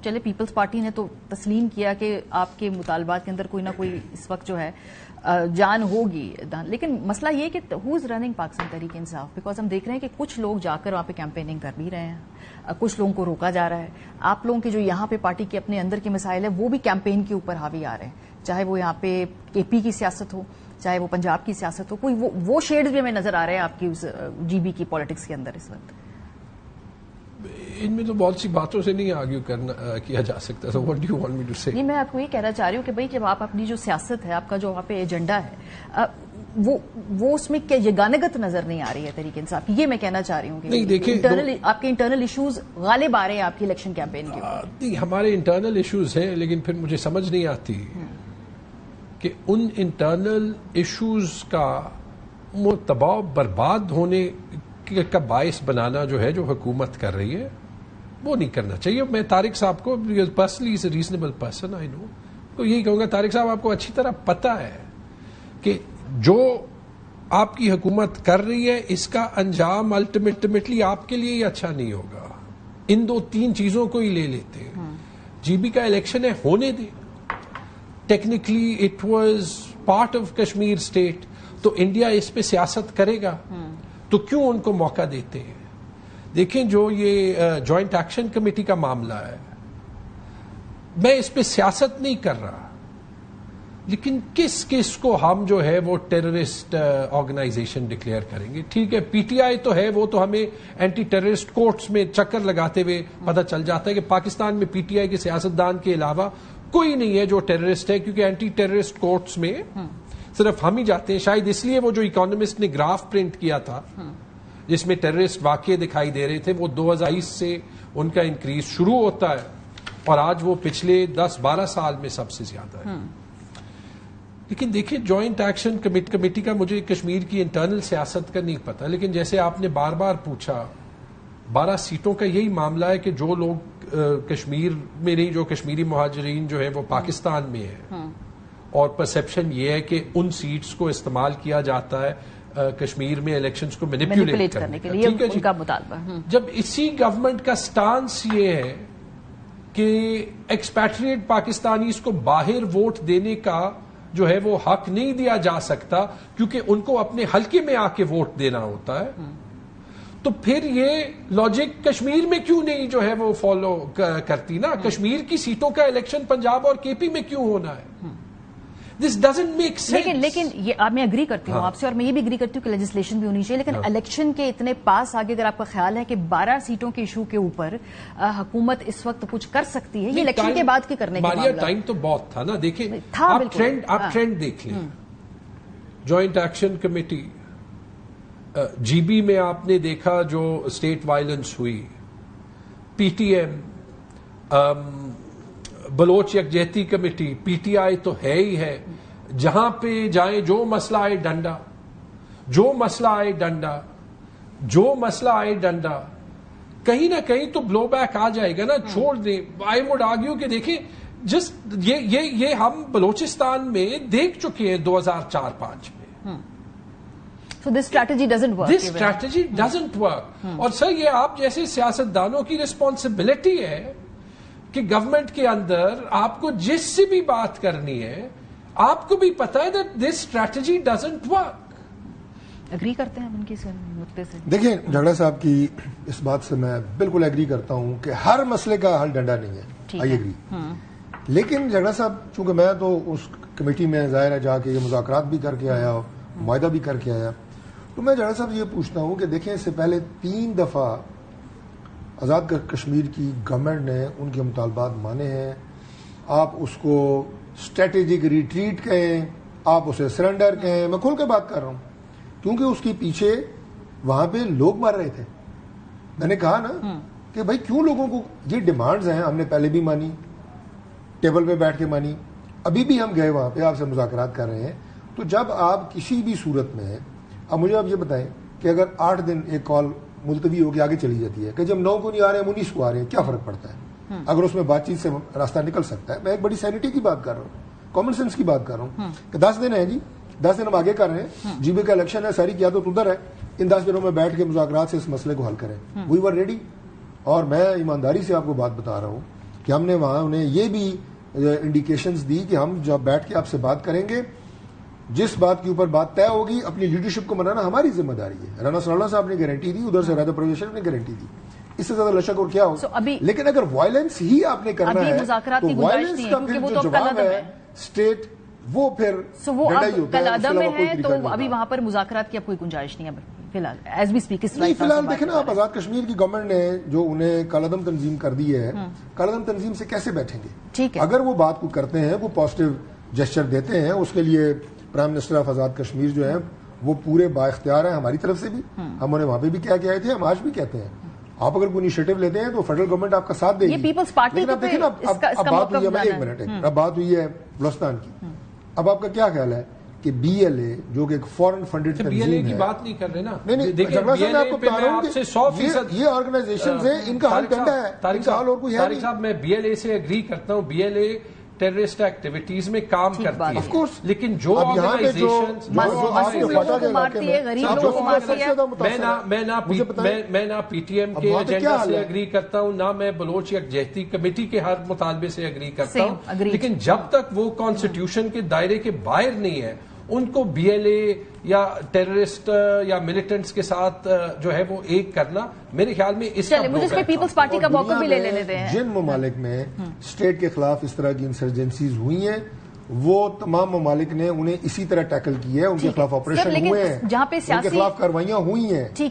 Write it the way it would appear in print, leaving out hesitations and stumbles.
چلے Peoples party نے تو تسلیم کیا کہ آپ کے مطالبات کے اندر کوئی نہ کوئی اس وقت جو ہے جان ہوگی، لیکن مسئلہ یہ کہ ہو is running Pakistan Tehreek Insaf? Because ہم دیکھ رہے ہیں کہ کچھ لوگ جا کر وہاں پہ کیمپیننگ کر بھی رہے ہیں، کچھ لوگوں کو روکا جا رہا ہے. آپ لوگوں کے جو یہاں پہ پارٹی کے اپنے اندر کے مسائل ہیں وہ بھی کیمپین کے اوپر حاوی آ رہے ہیں، چاہے وہ یہاں پہ اے پی کی سیاست ہو، چاہے وہ پنجاب کی سیاست ہو. کوئی وہ شیڈز بھی ہمیں نظر آ رہے ہیں آپ کی جی بی کی پالیٹکس کے اندر اس وقت؟ ان میں تو بہت سی باتوں سے نہیں آرگیو کیا جا سکتا. So what do you want me to say؟ نہیں، میں آپ کو یہ کہنا چاہ رہی ہوں کہ بھائی جب آپ اپنی جو سیاست ہے، آپ کا جو وہاں پہ ایجنڈا ہے، وہ اس میں یگانگت نظر نہیں آ رہی ہے تحریک انصاف کی. یہ میں کہنا چاہ رہی ہوں کہ آپ کے انٹرنل ایشوز غالب آ رہے ہیں آپ کی الیکشن کیمپین کے اوپر. نہیں، ہمارے انٹرنل ایشوز ہیں، لیکن پھر مجھے سمجھ نہیں آتی کہ ان انٹرنل ایشوز کا تباہ برباد ہونے کا باعث بنانا جو ہے، جو حکومت کر رہی ہے، وہ نہیں کرنا چاہیے. میں طارق صاحب کو personally is a reasonable person, I know, تو یہی کہوں گا طارق صاحب آپ کو اچھی طرح پتہ ہے کہ جو آپ کی حکومت کر رہی ہے اس کا انجام الٹیمیٹلی آپ کے لیے ہی اچھا نہیں ہوگا. ان 2-3 چیزوں کو ہی لے لیتے ہیں. جی بی کا الیکشن ہے، ہونے دیں. Technically it was part of Kashmir state, تو انڈیا اس پہ سیاست کرے گا، تو کیوں ان کو موقع دیتے ہیں؟ دیکھیں، جو یہ جوائنٹ ایکشن کمیٹی کا معاملہ ہے، میں اس پہ سیاست نہیں کر رہا، لیکن کس کو ہم جو ہے وہ ٹیررسٹ آرگنائزیشن ڈکلیئر کریں گے؟ ٹھیک ہے، پی ٹی آئی تو ہے، وہ تو ہمیں اینٹی ٹیررسٹ کورٹس میں چکر لگاتے ہوئے پتہ چل جاتا ہے کہ پاکستان میں پی ٹی آئی کے سیاستدان کے علاوہ کوئی نہیں ہے جو ٹیررسٹ ہے، کیونکہ اینٹی ٹیررسٹ کورٹس میں صرف ہم ہی جاتے ہیں. شاید اس لیے وہ جو اکانومسٹ نے گراف پرنٹ کیا تھا جس میں ٹیررسٹ واقع دکھائی دے رہے تھے، وہ 2020 سے ان کا انکریز شروع ہوتا ہے اور آج وہ پچھلے 10-12 سال میں سب سے زیادہ ہے. لیکن دیکھیں، جوائنٹ ایکشن کمیٹی کا مجھے کشمیر کی انٹرنل سیاست کا نہیں پتا، لیکن جیسے آپ نے بار بار پوچھا، 12 سیٹوں کا یہی معاملہ ہے کہ جو لوگ کشمیر میں نہیں، جو کشمیری مہاجرین جو ہے وہ پاکستان میں ہے، اور پرسپشن یہ ہے کہ ان سیٹس کو استعمال کیا جاتا ہے کشمیر میں الیکشنز کو مینیپولیٹ کرنے کے لیے. ان کا مطالبہ جب اسی گورنمنٹ کا سٹانس یہ ہے کہ ایکسپیٹریٹ پاکستانیز کو باہر ووٹ دینے کا جو ہے وہ حق نہیں دیا جا سکتا کیونکہ ان کو اپنے حلقے میں آ کے ووٹ دینا ہوتا ہے، تو پھر یہ لاجک کشمیر میں کیوں نہیں جو ہے وہ فالو کرتی نا؟ کشمیر کی سیٹوں کا الیکشن پنجاب اور کے پی میں کیوں ہونا ہے؟ This doesn't make sense. لیکن یہ میں اگری کرتی ہوں آپ سے، اور میں یہ بھی اگری کرتی ہوں کہ لیجسلیشن بھی ہونی چاہیے، لیکن الیکشن کے اتنے پاس آگے اگر آپ کا خیال ہے کہ 12 سیٹوں کے ایشو کے اوپر حکومت اس وقت کچھ کر سکتی ہے، یہ الیکشن کے بعد کی کرنے کا معاملہ. ٹائم تو بہت تھا نا. دیکھیں، آپ ٹرینڈ دیکھ لیں. Joint action committee G B میں آپ نے دیکھا جو اسٹیٹ وائلنس ہوئی، پی ٹی ایم، بلوچ یکجہتی کمیٹی، پی ٹی آئی تو ہے ہی ہے. جہاں پہ جائیں جو مسئلہ آئے ڈنڈا، جو مسئلہ آئے ڈنڈا، جو مسئلہ آئے ڈنڈا، کہیں نہ کہیں تو بلو بیک آ جائے گا نا. چھوڑ دیں. آئی وڈ آرگیو کہ دیکھیں، جسٹ یہ ہم بلوچستان میں دیکھ چکے ہیں 2004-5 میں. So this strategy doesn't work. This strategy doesn't work. اور سر، یہ آپ جیسے سیاستدانوں کی رسپانسبلٹی ہے کہ گورنمنٹ کے اندر آپ کو جس سے بھی بات کرنی ہے، آپ کو بھی پتا ہے that this strategy doesn't work. Agree کرتے ہیں ہم ان کی نقطے سے؟ دیکھیں، جھگڑا صاحب کی اس بات سے میں بالکل ایگری کرتا ہوں کہ ہر مسئلے کا حل ڈنڈا نہیں ہے. I agree. لیکن جھگڑا صاحب، چونکہ میں تو اس کمیٹی میں ظاہر ہے جا کے یہ مذاکرات بھی کر کے آیا، معاہدہ بھی کر کے آیا، تو میں جھگڑا صاحب یہ پوچھتا ہوں کہ دیکھیں، اس سے پہلے 3 دفعہ آزاد کشمیر کی گورنمنٹ نے ان کے مطالبات مانے ہیں. آپ اس کو اسٹریٹجک ریٹریٹ کہیں، آپ اسے سرنڈر کہیں، میں کھول کے بات کر رہا ہوں، کیونکہ اس کے پیچھے وہاں پہ لوگ مر رہے تھے. میں نے کہا نا کہ بھائی کیوں لوگوں کو یہ ڈیمانڈز ہیں، ہم نے پہلے بھی مانی، ٹیبل پہ بیٹھ کے مانی، ابھی بھی ہم گئے وہاں پہ آپ سے مذاکرات کر رہے ہیں. تو جب آپ کسی بھی صورت میں، اب مجھے آپ یہ بتائیں کہ اگر 8 دن ایک کال ملتوی ہو کے آگے چلی جاتی ہے کہ جب 9 کو نہیں آ رہے ہیں 19 کو آ رہے ہیں، کیا فرق پڑتا ہے؟ اگر اس میں بات چیت سے راستہ نکل سکتا ہے. میں ایک بڑی سینٹی کی بات کر رہا ہوں، کامن سینس کی بات کر رہا ہوں کہ 10 دن ہے جی، 10 دن ہم آگے کر رہے ہیں، جی بی کا الیکشن ہے، ساری قیادت ادھر ہے، ان 10 دنوں میں بیٹھ کے مذاکرات سے اس مسئلے کو حل کریں. وی ور ریڈی. اور میں ایمانداری سے آپ کو بات بتا رہا ہوں کہ ہم نے وہاں انہیں یہ بھی انڈیکیشنز دی کہ ہم جب بیٹھ کے آپ سے بات کریں گے، جس بات کے اوپر بات طے ہوگی اپنی لیڈرشپ کو منانا ہماری ذمہ داری ہے. رانا ثناء اللہ صاحب نے گارنٹی دی، ادھر سے راجہ پرویز شریف نے گارنٹی دی. اس سے زیادہ لشک اور کیا ہو. لیکن اگر وائلنس ہی آپ نے کرنا ہے تو وائلنس کا پھر جو جواب ہے اسٹیٹ وہ پھر ڈنڈا ہی ہوتا ہے. کلعدم میں ہے تو ابھی وہاں پر مذاکرات کی اب کوئی گنجائش نہیں ہے فی الحال ایز وی اسپیک. فی الحال دیکھیں نا آپ، آزاد کشمیر کی گورنمنٹ نے جو انہیں کالعدم تنظیم کر دی ہے، کالعدم تنظیم سے کیسے بیٹھیں گے؟ ٹھیک ہے، اگر وہ بات کو کرتے ہیں، وہ پازیٹیو جسچر دیتے ہیں، اس کے لیے prime minister of Azad Kashmir جو ہیں وہ پورے با اختیار ہیں ہماری طرف سے بھی. ہم انہیں وہاں پہ بھی کیا کہ آئے تھے، ہم آج بھی کہتے ہیں آپ اگر کوئی انیشیٹو لیتے ہیں تو فیڈرل گورنمنٹ آپ کا ساتھ دے گی. پیپلز پارٹی لیکن اب دیکھیں نا، اب بات ہوئی ہے، ایک منٹ اب بات ہوئی ہے بلوچستان کی. اب آپ کا کیا خیال ہے کہ بی ایل اے جو کہ ایک فورن فنڈڈ تنظیم ہے، کی بات نہیں کر رہے نا. نہیں جنرل صاحب میں آپ کو بتا رہا ہوں کہ یہ آرگنائزیشنز ہیں، ان کا حل ٹنڈا ہے، ان کا حل اور کوئی ہے نہیں. صاحب میں بی ایل اے سے اگری کرتا ہوں، B L A terrorist activities میں کام کرتی ہے، آف کورس. لیکن جو میں نہ پی ٹی ایم کے ایجنڈا سے اگری کرتا ہوں، نہ میں بلوچ یکجہتی کمیٹی کے ہر مطالبے سے اگری کرتا ہوں، لیکن جب تک وہ کانسٹیٹیوشن کے دائرے کے باہر نہیں ہے ان کو بی ایل اے یا ٹیررسٹ یا ملیٹنٹس کے ساتھ جو ہے وہ ایک کرنا میرے خیال میں اس کا مجھے اس میں پیپلز پارٹی کا موقع بھی لے لیتے ہیں. جن ممالک میں اسٹیٹ کے خلاف اس طرح کی انسرجنسیز ہوئی ہیں وہ تمام ممالک نے انہیں اسی طرح ٹیکل کی ہے، ان کے خلاف آپریشن ہوئے ہیں، ان کے خلاف کارروائیاں ہوئی ہیں.